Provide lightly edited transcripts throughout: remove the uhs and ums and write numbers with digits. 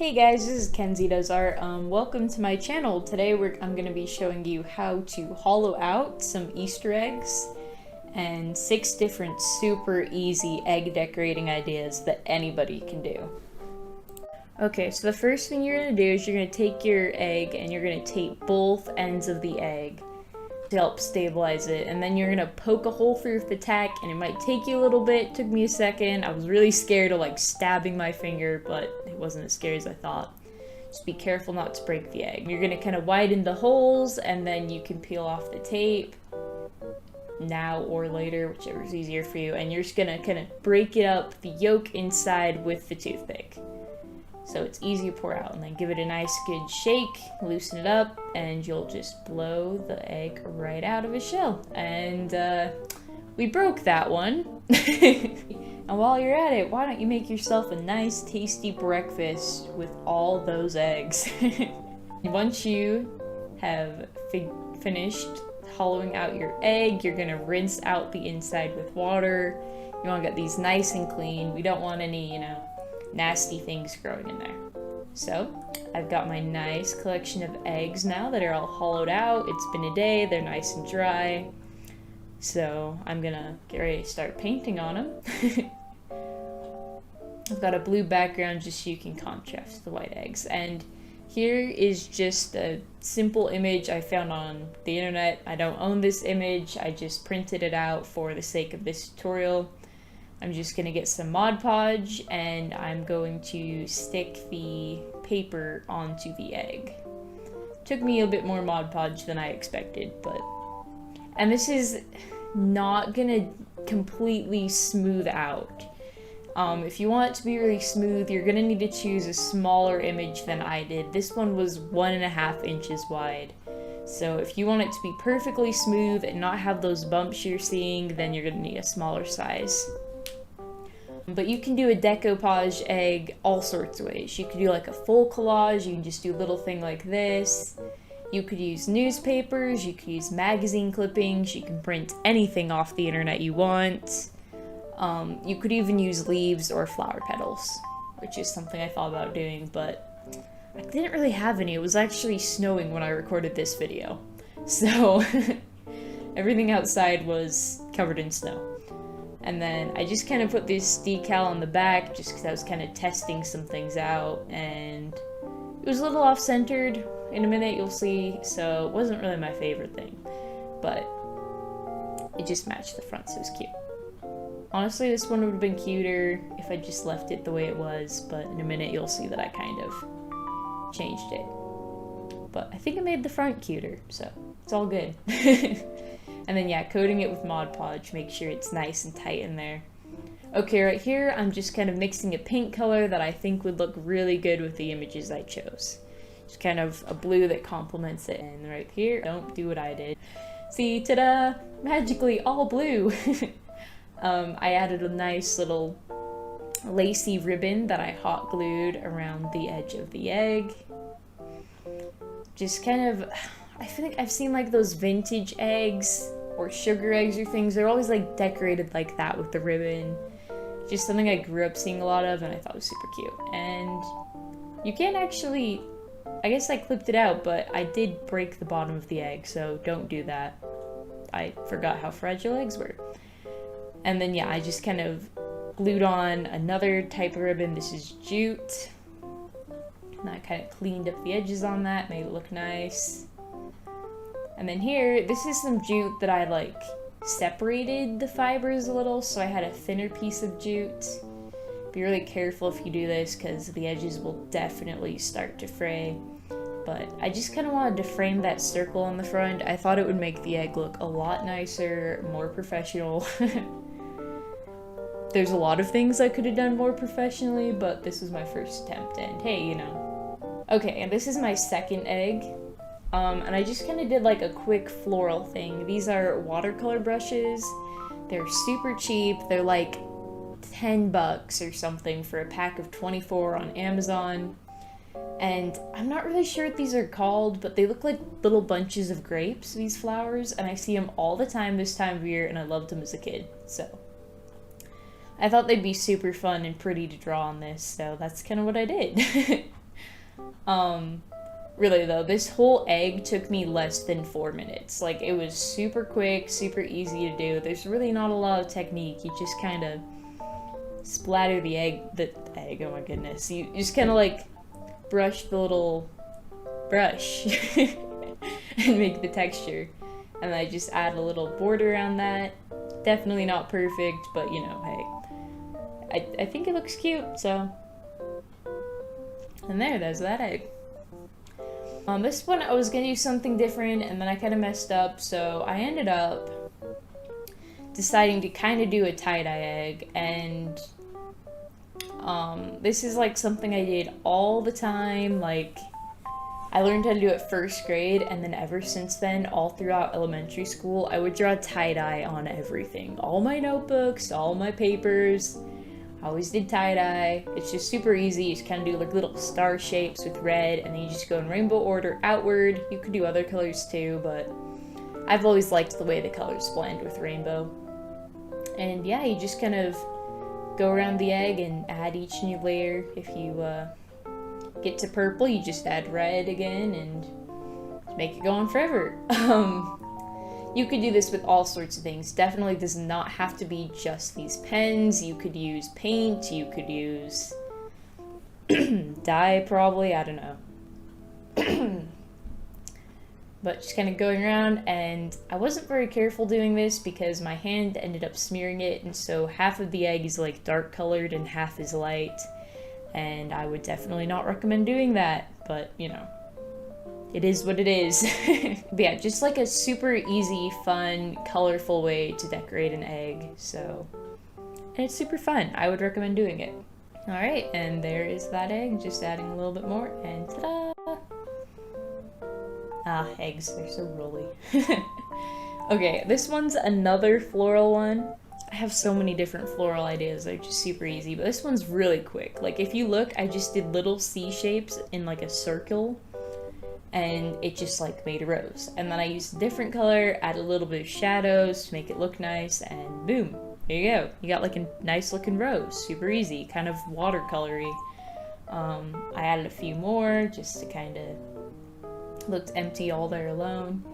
Hey guys, this is KenziedoesART. Welcome to my channel. Today I'm going to be showing you how to hollow out some Easter eggs and 6 different super easy egg decorating ideas that anybody can do. Okay, so the first thing you're going to do is you're going to take your egg and you're going to tape both ends of the egg to help stabilize it, and then you're gonna poke a hole through the tack, and it might take you a little bit. It took me a second. I was really scared of like stabbing my finger, but it wasn't as scary as I thought. Just be careful not to break the egg. You're gonna kind of widen the holes, and then you can peel off the tape now or later, whichever is easier for you, and you're just gonna kind of break it up, the yolk inside with the toothpick. So it's easy to pour out, and then give it a nice good shake, loosen it up, and you'll just blow the egg right out of its shell. And we broke that one. And while you're at it, why don't you make yourself a nice tasty breakfast with all those eggs. Once you have finished hollowing out your egg, you're gonna rinse out the inside with water. You wanna get these nice and clean. We don't want any, nasty things growing in there. So I've got my nice collection of eggs now that are all hollowed out. It's been a day, they're nice and dry. So I'm gonna get ready to start painting on them. I've got a blue background just so you can contrast the white eggs. And here is just a simple image I found on the internet. I don't own this image, I just printed it out for the sake of this tutorial. I'm just going to get some Mod Podge, and I'm going to stick the paper onto the egg. Took me a bit more Mod Podge than I expected, but... And this is not going to completely smooth out. If you want it to be really smooth, you're going to need to choose a smaller image than I did. This one was 1.5 inches wide. So if you want it to be perfectly smooth and not have those bumps you're seeing, then you're going to need a smaller size. But you can do a decoupage egg all sorts of ways. You could do like a full collage, you can just do a little thing like this. You could use newspapers, you could use magazine clippings, you can print anything off the internet you want. You could even use leaves or flower petals, which is something I thought about doing, but I didn't really have any. It was actually snowing when I recorded this video. So everything outside was covered in snow. And then I just kind of put this decal on the back just because I was kind of testing some things out, and it was a little off-centered. In a minute you'll see, so it wasn't really my favorite thing, but it just matched the front, so it was cute. Honestly, this one would have been cuter if I just left it the way it was, but in a minute you'll see that I kind of changed it. But I think I made the front cuter, so it's all good. And then yeah, coating it with Mod Podge, make sure it's nice and tight in there. Okay, right here I'm just kind of mixing a pink color that I think would look really good with the images I chose. Just kind of a blue that complements it. And right here, don't do what I did. See, ta-da! Magically all blue! I added a nice little lacy ribbon that I hot glued around the edge of the egg. Just kind of... I feel like I've seen like those vintage eggs or sugar eggs or things. They're always like decorated like that with the ribbon. Just something I grew up seeing a lot of and I thought was super cute. And you can't actually, I guess I clipped it out, but I did break the bottom of the egg, so don't do that. I forgot how fragile eggs were. And then yeah, I just kind of glued on another type of ribbon. This is jute. And I kind of cleaned up the edges on that, made it look nice. And then here, this is some jute that I like separated the fibers a little, so I had a thinner piece of jute. Be really careful if you do this because the edges will definitely start to fray. But I just kind of wanted to frame that circle on the front. I thought it would make the egg look a lot nicer, more professional. There's a lot of things I could have done more professionally, but this was my first attempt, and hey, Okay, and this is my second egg. And I just kind of did like a quick floral thing. These are watercolor brushes. They're super cheap. They're like $10 or something for a pack of 24 on Amazon. And I'm not really sure what these are called, but they look like little bunches of grapes, these flowers, and I see them all the time this time of year, and I loved them as a kid, so. I thought they'd be super fun and pretty to draw on this, so that's kind of what I did. Really though, this whole egg took me less than 4 minutes. Like, it was super quick, super easy to do. There's really not a lot of technique. You just kind of splatter the egg, oh my goodness. You just kind of like brush the little brush and make the texture. And I just add a little border around that. Definitely not perfect, but you know, hey. I think it looks cute, so. And there's that egg. This one I was gonna do something different and then I kind of messed up, so I ended up deciding to kind of do a tie-dye egg, and this is like something I did all the time. Like, I learned how to do it first grade, and then ever since then, all throughout elementary school, I would draw tie-dye on everything. All my notebooks, all my papers. I always did tie-dye. It's just super easy. You just kind of do like little star shapes with red, and then you just go in rainbow order outward. You could do other colors too, but I've always liked the way the colors blend with rainbow. And yeah, you just kind of go around the egg and add each new layer. If you get to purple, you just add red again and make it go on forever. You could do this with all sorts of things. Definitely does not have to be just these pens. You could use paint, you could use dye probably, I don't know. But just kind of going around, and I wasn't very careful doing this because my hand ended up smearing it, and so half of the egg is like dark colored and half is light, and I would definitely not recommend doing that, but you know. It is what it is. But yeah, just like a super easy, fun, colorful way to decorate an egg. So, and it's super fun. I would recommend doing it. Alright, and there is that egg. Just adding a little bit more, and ta-da! Ah, eggs, they're so rolly. Okay, this one's another floral one. I have so many different floral ideas. They're just super easy, but this one's really quick. Like, if you look, I just did little C shapes in like a circle, and it just like made a rose. And then I used a different color, add a little bit of shadows to make it look nice, and boom, there you go. You got like a nice looking rose. Super easy, kind of watercolory. I added a few more just to kind of looked empty all there alone.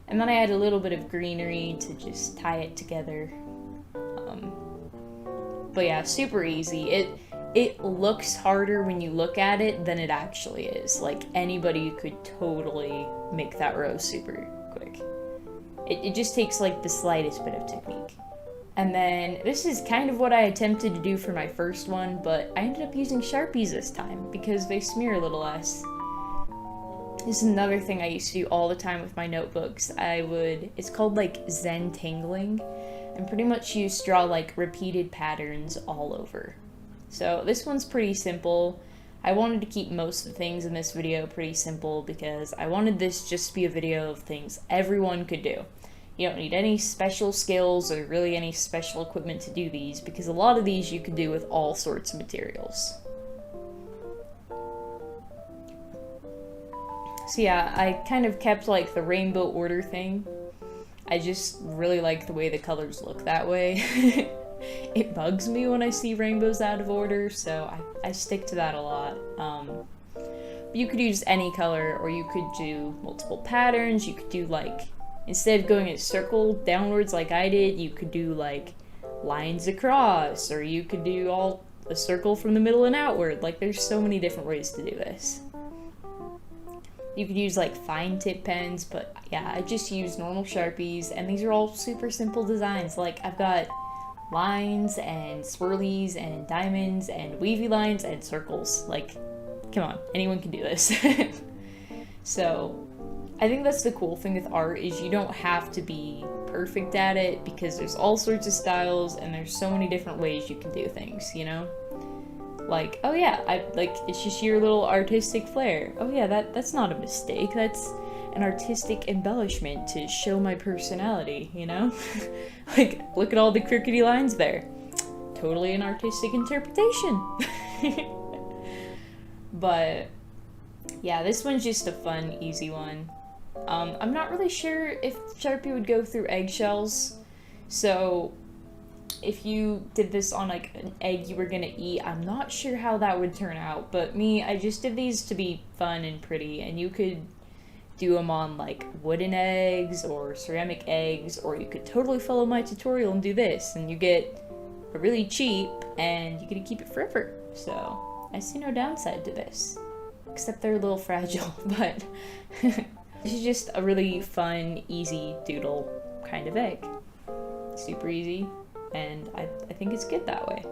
And then I added a little bit of greenery to just tie it together. But yeah, super easy. It looks harder when you look at it than it actually is. Like, anybody could totally make that rose super quick. It just takes like the slightest bit of technique. And then this is kind of what I attempted to do for my first one, but I ended up using Sharpies this time because they smear a little less. This is another thing I used to do all the time with my notebooks. It's called like Zen Tangling, and pretty much you just draw like repeated patterns all over. So this one's pretty simple. I wanted to keep most of the things in this video pretty simple because I wanted this just to be a video of things everyone could do. You don't need any special skills or really any special equipment to do these, because a lot of these you can do with all sorts of materials. So yeah, I kind of kept like the rainbow order thing. I just really like the way the colors look that way. It bugs me when I see rainbows out of order, so I stick to that a lot. You could use any color, or you could do multiple patterns. You could do like, instead of going a circle downwards like I did, you could do like lines across, or you could do all a circle from the middle and outward. Like, there's so many different ways to do this. You could use like fine tip pens, but yeah, I just use normal Sharpies, and these are all super simple designs. Like, I've got lines and swirlies and diamonds and wavy lines and circles. Like, come on, anyone can do this. So I think that's the cool thing with art, is you don't have to be perfect at it, because there's all sorts of styles and there's so many different ways you can do things, you know? Like, oh yeah, it's just your little artistic flair. Oh yeah, that's not a mistake. That's an artistic embellishment to show my personality, you know? Like, look at all the crookedy lines there. Totally an artistic interpretation. But yeah, this one's just a fun, easy one. I'm not really sure if Sharpie would go through eggshells, so if you did this on like an egg you were gonna eat, I'm not sure how that would turn out, but I just did these to be fun and pretty, and you could do them on like wooden eggs or ceramic eggs, or you could totally follow my tutorial and do this, and you get a really cheap and you get to keep it forever. So I see no downside to this, except they're a little fragile, but this is just a really fun, easy doodle kind of egg. Super easy, and I think it's good that way.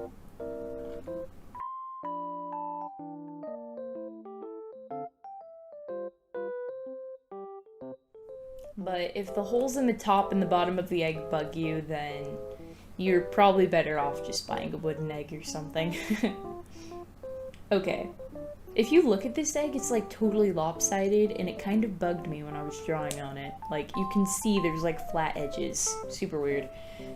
But if the holes in the top and the bottom of the egg bug you, then you're probably better off just buying a wooden egg or something. Okay, if you look at this egg, it's like totally lopsided, and it kind of bugged me when I was drawing on it. Like, you can see there's like flat edges. Super weird.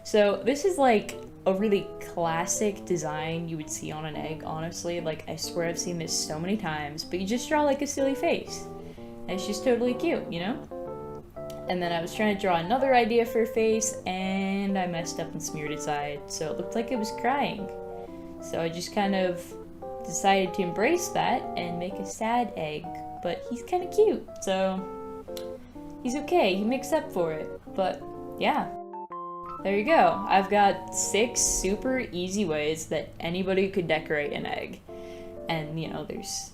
So this is like a really classic design you would see on an egg, honestly. Like, I swear I've seen this so many times, but you just draw like a silly face. And it's just totally cute, you know? And then I was trying to draw another idea for a face, and I messed up and smeared its eye, so it looked like it was crying. So I just kind of decided to embrace that and make a sad egg, but he's kind of cute, so he's okay, he makes up for it. But yeah, there you go. I've got 6 super easy ways that anybody could decorate an egg. And you know, there's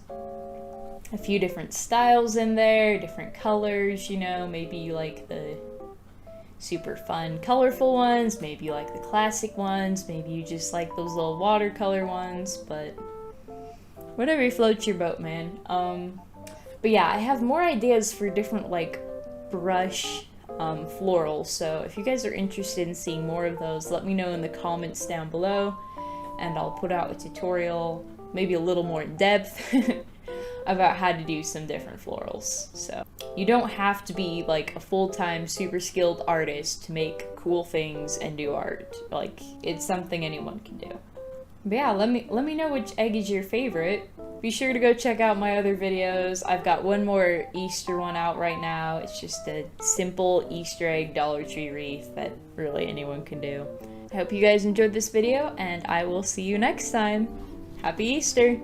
a few different styles in there, different colors, you know, maybe you like the super fun, colorful ones, maybe you like the classic ones, maybe you just like those little watercolor ones, but whatever floats your boat, man. But yeah, I have more ideas for different, like, brush florals, so if you guys are interested in seeing more of those, let me know in the comments down below, and I'll put out a tutorial, maybe a little more in depth, about how to do some different florals. So you don't have to be like a full-time super skilled artist to make cool things and do art. Like, it's something anyone can do. But yeah, let me know which egg is your favorite. Be sure to go check out my other videos. I've got one more Easter one out right now. It's just a simple Easter egg Dollar Tree wreath that really anyone can do. I hope you guys enjoyed this video, and I will see you next time. Happy Easter!